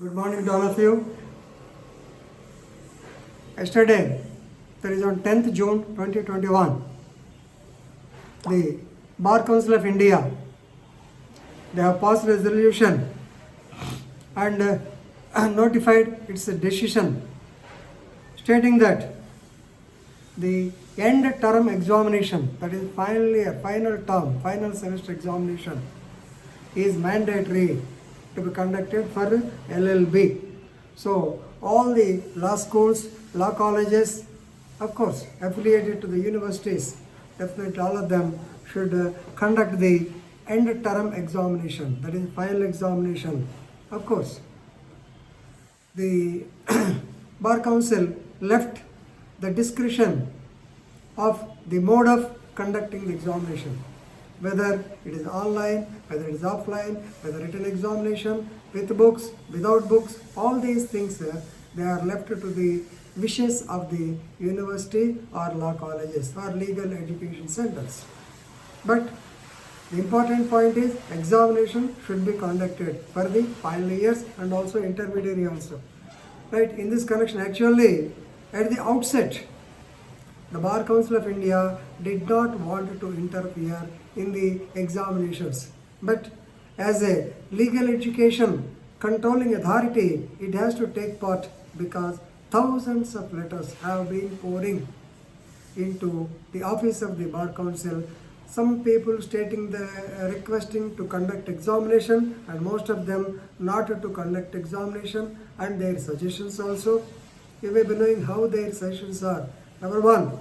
Good morning to all of you. Yesterday, that is on 10th June 2021, the Bar Council of India, they have passed resolution and notified its decision stating that the end term examination, that is final semester examination, is mandatory to be conducted for LLB. So all the law schools, law colleges, of course affiliated to the universities, definitely all of them should conduct the end term examination, that is final examination. Of course, the Bar Council left the discretion of the mode of conducting the examination, whether it is online, whether it is offline, whether written examination, with books, without books, all these things, they are left to the wishes of the university or law colleges or legal education centers. But the important point is examination should be conducted for the final years and also intermediary also. Right, in this connection, actually, at the outset, the Bar Council of India did not want to interfere in the examinations. But as a legal education controlling authority, it has to take part because thousands of letters have been pouring into the office of the Bar Council. Some people stating requesting to conduct examination, and most of them not to conduct examination, and their suggestions also. You may be knowing how their suggestions are. Number one,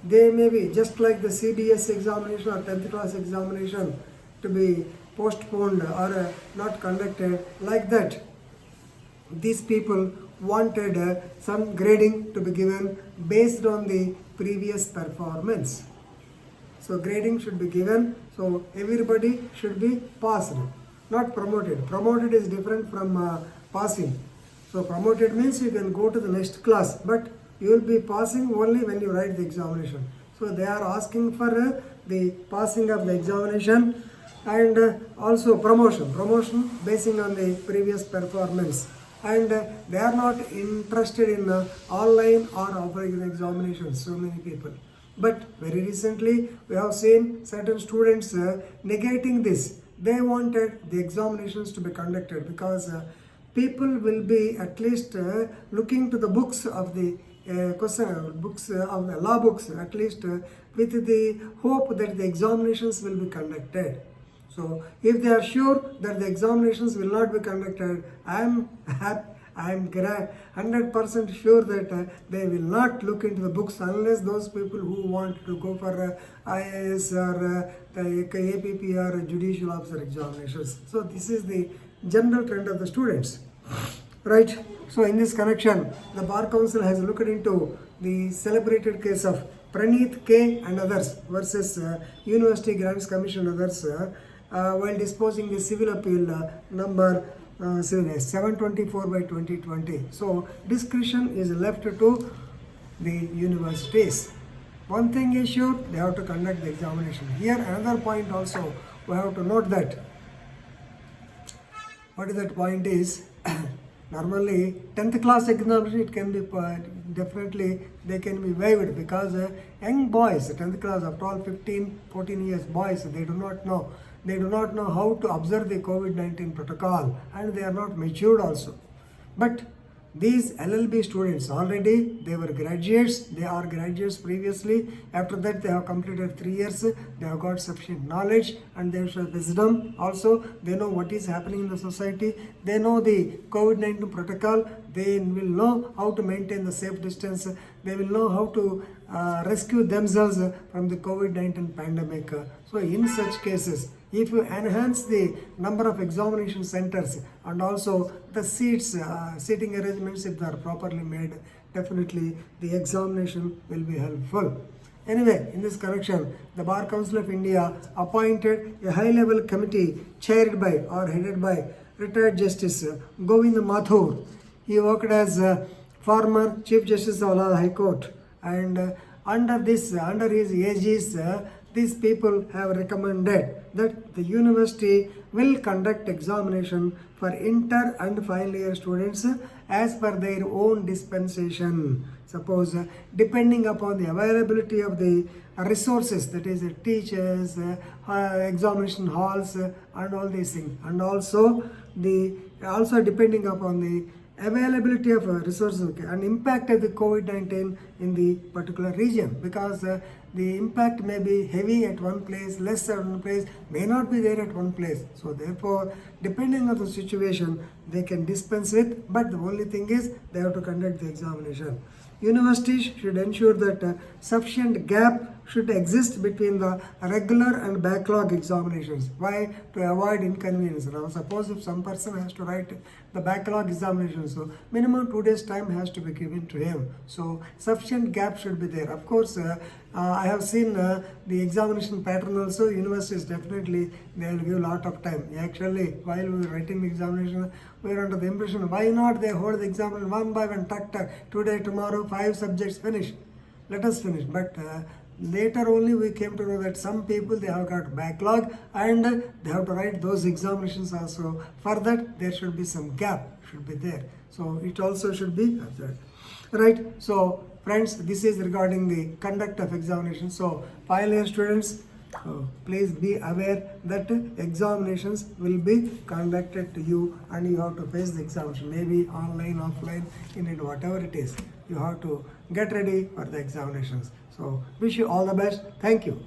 they may be just like the CBS examination or 10th class examination to be postponed or not conducted like that. These people wanted some grading to be given based on the previous performance. So grading should be given, so everybody should be passed, not promoted. Promoted is different from passing. So promoted means you can go to the next class, but you will be passing only when you write the examination. So they are asking for the passing of the examination and also promotion basing on the previous performance. And they are not interested in online or offline examinations, so many people. But very recently, we have seen certain students negating this. They wanted the examinations to be conducted because people will be at least looking to the books of the books of the law books, at least with the hope that the examinations will be conducted. So if they are sure that the examinations will not be conducted, I am 100% sure that they will not look into the books unless those people who want to go for IAS or the APP or judicial officer examinations. So this is the general trend of the students. Right. So in this connection, the Bar Council has looked into the celebrated case of Praneeth K and others versus University Grants Commission and others while disposing the civil appeal number 724 by 2020. So discretion is left to the universities. One thing is sure, they have to conduct the examination. Here another point also, we have to note that. What is that point is, normally 10th class examination, it can be definitely they can be waived because young boys, 10th class, after all 14 years boys, they do not know how to observe the COVID-19 protocol, and they are not matured also. But these LLB students already, they were graduates, they are graduates previously. After that, they have completed 3 years, they have got sufficient knowledge and they have wisdom also. They know what is happening in the society, they know the COVID-19 protocol, they will know how to maintain the safe distance, they will know how to rescue themselves from the COVID-19 pandemic. So in such cases, if you enhance the number of examination centers and also the seating arrangements, if they are properly made, definitely the examination will be helpful. Anyway, in this connection, the Bar Council of India appointed a high-level committee chaired by or headed by retired Justice Govind Mathur. He worked as former Chief Justice of Allahabad High Court, and under his aegis, these people have recommended that the university will conduct examination for inter and final year students as per their own dispensation. Suppose depending upon the availability of the resources, that is teachers, examination halls, and all these things, and also depending upon the availability of resources, okay, and impact of the COVID-19 in the particular region, because the impact may be heavy at one place, less at one place, may not be there at one place. So therefore, depending on the situation, they can dispense with, but the only thing is they have to conduct the examination. Universities should ensure that sufficient gap should exist between the regular and backlog examinations. Why? To avoid inconvenience. Now, suppose if some person has to write the backlog examination, so minimum 2 days time has to be given to him. So sufficient gap should be there. Of course, I have seen the examination pattern also. Universities definitely they will give a lot of time. Actually, while we were writing the examination, we were under the impression, why not they hold the examination one by one, tuck, today, tomorrow, 5 subjects finish. Let us finish. But later only we came to know that some people they have got backlog and they have to write those examinations also. For that there should be some gap should be there. So it also should be observed. Right. So friends, this is regarding the conduct of examination. So final year students, please be aware that examinations will be conducted to you and you have to face the examination, maybe online, offline, in it, whatever it is. You have to get ready for the examinations. So wish you all the best. Thank you.